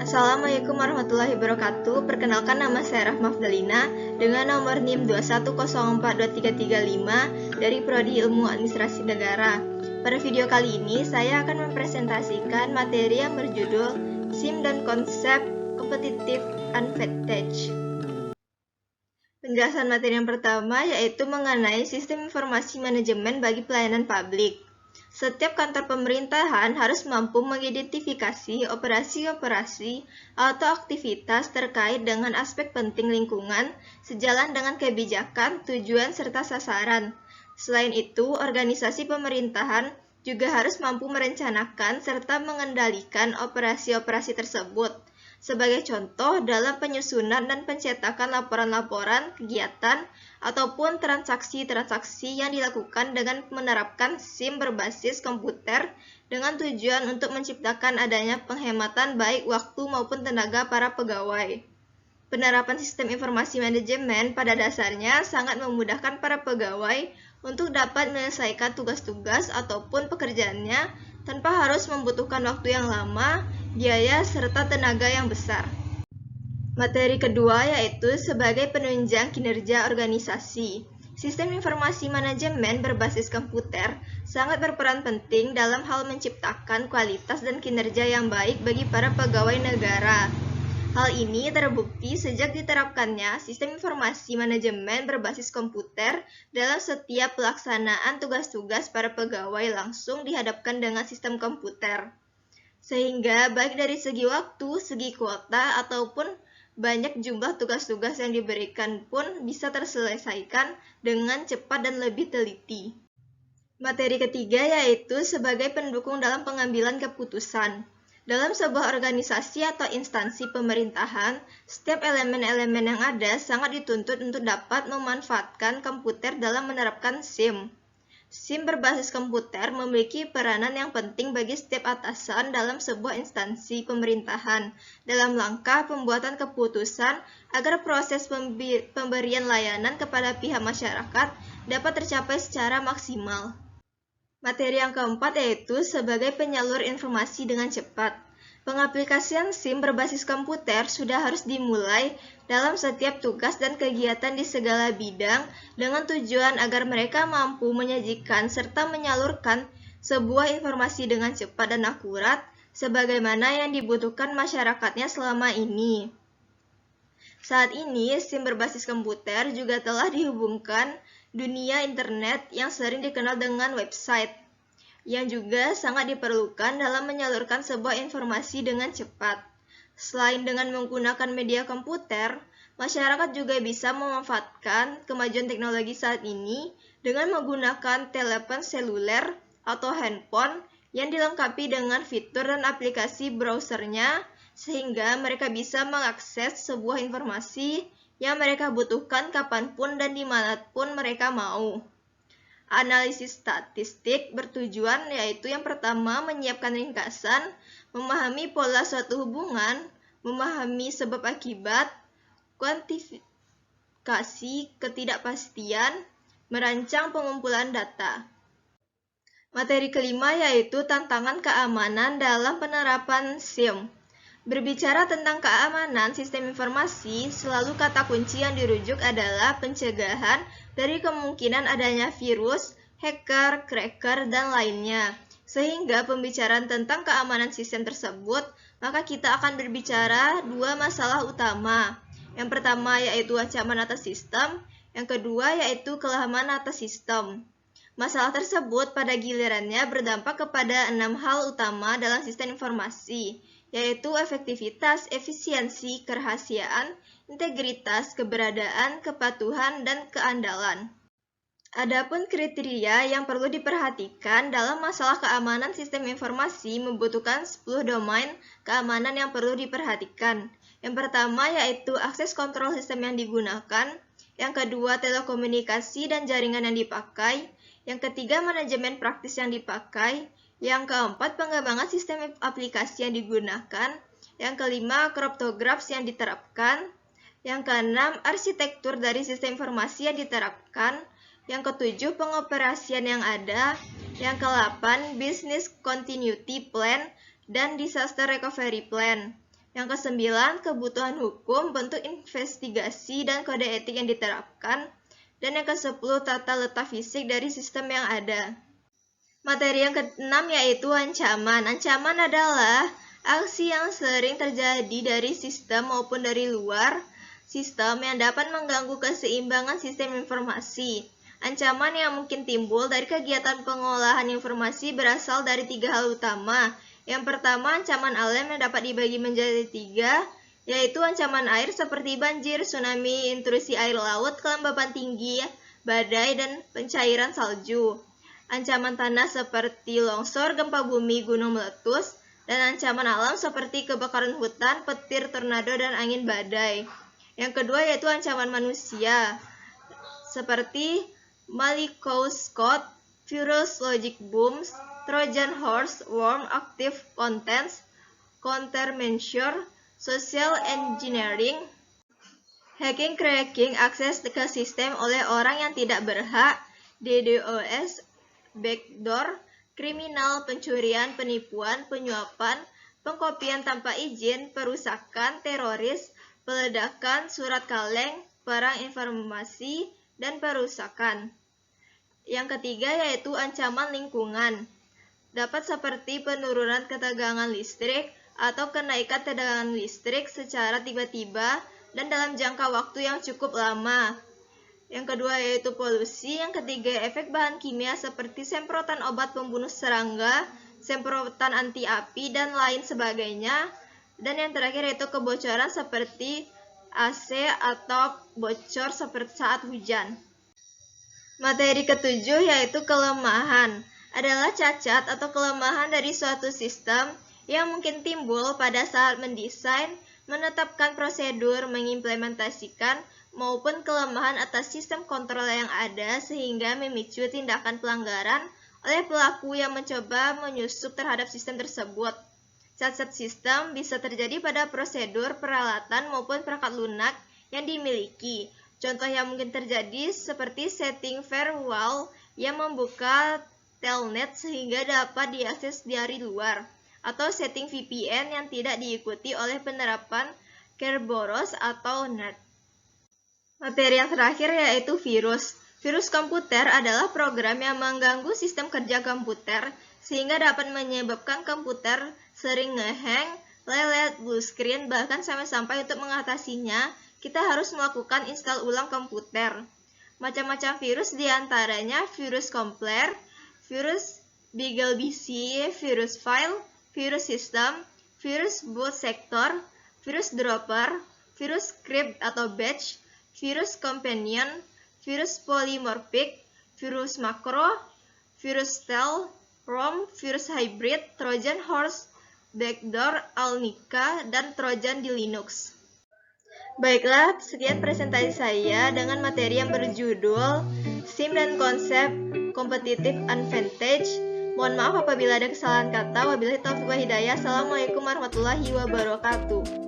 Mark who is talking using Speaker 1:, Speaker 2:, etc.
Speaker 1: Assalamualaikum warahmatullahi wabarakatuh. Perkenalkan, nama saya Rahma Afdalina dengan nomor NIM 2104235 dari Prodi Ilmu Administrasi Negara. Pada video kali ini saya akan mempresentasikan materi yang berjudul SIM dan Konsep Competitive Advantage. Penjelasan materi yang pertama yaitu mengenai sistem informasi manajemen bagi pelayanan publik. Setiap kantor pemerintahan harus mampu mengidentifikasi operasi-operasi atau aktivitas terkait dengan aspek penting lingkungan sejalan dengan kebijakan, tujuan, serta sasaran. Selain itu, organisasi pemerintahan juga harus mampu merencanakan serta mengendalikan operasi-operasi tersebut. Sebagai contoh, dalam penyusunan dan pencetakan laporan-laporan, kegiatan, ataupun transaksi-transaksi yang dilakukan dengan menerapkan SIM berbasis komputer dengan tujuan untuk menciptakan adanya penghematan baik waktu maupun tenaga para pegawai. Penerapan sistem informasi manajemen pada dasarnya sangat memudahkan para pegawai untuk dapat menyelesaikan tugas-tugas ataupun pekerjaannya tanpa harus membutuhkan waktu yang lama, biaya, serta tenaga yang besar. Materi kedua yaitu sebagai penunjang kinerja organisasi. Sistem informasi manajemen berbasis komputer sangat berperan penting dalam hal menciptakan kualitas dan kinerja yang baik bagi para pegawai negara. Hal ini terbukti sejak diterapkannya sistem informasi manajemen berbasis komputer dalam setiap pelaksanaan tugas-tugas para pegawai langsung dihadapkan dengan sistem komputer. Sehingga baik dari segi waktu, segi kuota, ataupun banyak jumlah tugas-tugas yang diberikan pun bisa terselesaikan dengan cepat dan lebih teliti. Materi ketiga yaitu sebagai pendukung dalam pengambilan keputusan. Dalam sebuah organisasi atau instansi pemerintahan, setiap elemen-elemen yang ada sangat dituntut untuk dapat memanfaatkan komputer dalam menerapkan SIM. SIM berbasis komputer memiliki peranan yang penting bagi setiap atasan dalam sebuah instansi pemerintahan dalam langkah pembuatan keputusan agar proses pemberian layanan kepada pihak masyarakat dapat tercapai secara maksimal. Materi yang keempat yaitu sebagai penyalur informasi dengan cepat. Pengaplikasian SIM berbasis komputer sudah harus dimulai dalam setiap tugas dan kegiatan di segala bidang dengan tujuan agar mereka mampu menyajikan serta menyalurkan sebuah informasi dengan cepat dan akurat sebagaimana yang dibutuhkan masyarakatnya selama ini. Saat ini, SIM berbasis komputer juga telah dihubungkan dunia internet yang sering dikenal dengan website, yang juga sangat diperlukan dalam menyalurkan sebuah informasi dengan cepat. Selain dengan menggunakan media komputer, masyarakat juga bisa memanfaatkan kemajuan teknologi saat ini dengan menggunakan telepon seluler atau handphone yang dilengkapi dengan fitur dan aplikasi browsernya, sehingga mereka bisa mengakses sebuah informasi yang mereka butuhkan kapanpun dan dimanapun mereka mau. Analisis statistik bertujuan yaitu yang pertama menyiapkan ringkasan, memahami pola suatu hubungan, memahami sebab akibat, kuantifikasi ketidakpastian, merancang pengumpulan data. Materi kelima yaitu tantangan keamanan dalam penerapan SIM. Berbicara tentang keamanan sistem informasi, selalu kata kunci yang dirujuk adalah pencegahan dari kemungkinan adanya virus, hacker, cracker, dan lainnya. Sehingga pembicaraan tentang keamanan sistem tersebut, maka kita akan berbicara dua masalah utama. Yang pertama yaitu ancaman atas sistem, yang kedua yaitu kelemahan atas sistem. Masalah tersebut pada gilirannya berdampak kepada 6 hal utama dalam sistem informasi, yaitu efektivitas, efisiensi, kerahasiaan, integritas, keberadaan, kepatuhan, dan keandalan. Adapun kriteria yang perlu diperhatikan dalam masalah keamanan sistem informasi membutuhkan 10 domain keamanan yang perlu diperhatikan. Yang pertama yaitu akses kontrol sistem yang digunakan, yang kedua telekomunikasi dan jaringan yang dipakai, yang ketiga manajemen praktis yang dipakai, yang keempat pengembangan sistem aplikasi yang digunakan, yang kelima kriptografi yang diterapkan, yang keenam arsitektur dari sistem informasi yang diterapkan, yang ketujuh pengoperasian yang ada, yang ke-8 business continuity plan dan disaster recovery plan. Yang kesembilan, kebutuhan hukum, bentuk investigasi, dan kode etik yang diterapkan. Dan yang ke-10, tata letak fisik dari sistem yang ada. Materi yang ke-6 yaitu ancaman. Ancaman adalah aksi yang sering terjadi dari sistem maupun dari luar sistem yang dapat mengganggu keseimbangan sistem informasi. Ancaman yang mungkin timbul dari kegiatan pengolahan informasi berasal dari 3 hal utama. Yang pertama, ancaman alam yang dapat dibagi menjadi 3, yaitu ancaman air seperti banjir, tsunami, intrusi air laut, kelembapan tinggi, badai, dan pencairan salju. Ancaman tanah seperti longsor, gempa bumi, gunung meletus, dan ancaman alam seperti kebakaran hutan, petir, tornado, dan angin badai. Yang kedua yaitu ancaman manusia, seperti Malicose Code, virus, logic bombs, Trojan horse, worm, active contents, countermeasure, social engineering, hacking, cracking, akses ke sistem oleh orang yang tidak berhak, DDoS, backdoor, kriminal, pencurian, penipuan, penyuapan, pengkopian tanpa izin, perusakan, teroris, peledakan, surat kaleng, perang informasi, dan perusakan. Yang ketiga yaitu ancaman lingkungan. Dapat seperti penurunan ketegangan listrik atau kenaikan tegangan listrik secara tiba-tiba dan dalam jangka waktu yang cukup lama. Yang kedua yaitu polusi. Yang ketiga efek bahan kimia seperti semprotan obat pembunuh serangga, semprotan anti api, dan lain sebagainya. Dan yang terakhir yaitu kebocoran seperti AC atau bocor seperti saat hujan. Materi ketujuh yaitu kelemahan. Adalah cacat atau kelemahan dari suatu sistem yang mungkin timbul pada saat mendesain, menetapkan prosedur, mengimplementasikan, maupun kelemahan atas sistem kontrol yang ada sehingga memicu tindakan pelanggaran oleh pelaku yang mencoba menyusup terhadap sistem tersebut. Cacat sistem bisa terjadi pada prosedur, peralatan, maupun perangkat lunak yang dimiliki. Contoh yang mungkin terjadi seperti setting firewall yang membuka telnet sehingga dapat diakses dari luar, atau setting VPN yang tidak diikuti oleh penerapan Kerberos atau NAT. Materi yang terakhir yaitu virus. Virus komputer adalah program yang mengganggu sistem kerja komputer sehingga dapat menyebabkan komputer sering ngehang, lelet, blue screen, bahkan sampai untuk mengatasinya kita harus melakukan install ulang komputer. Macam-macam virus diantaranya virus Compler, virus BeagleBC, virus file, virus system, virus boot sector, virus dropper, virus script atau batch, virus companion, virus polymorphic, virus makro, virus stealth, ROM, virus hybrid, Trojan horse, backdoor, Alnica, dan Trojan di Linux. Baiklah, sekian presentasi saya dengan materi yang berjudul SIM dan konsep competitive advantage. Mohon maaf apabila ada kesalahan kata. Wabillahi taufiq wal hidayah. Assalamualaikum warahmatullahi wabarakatuh.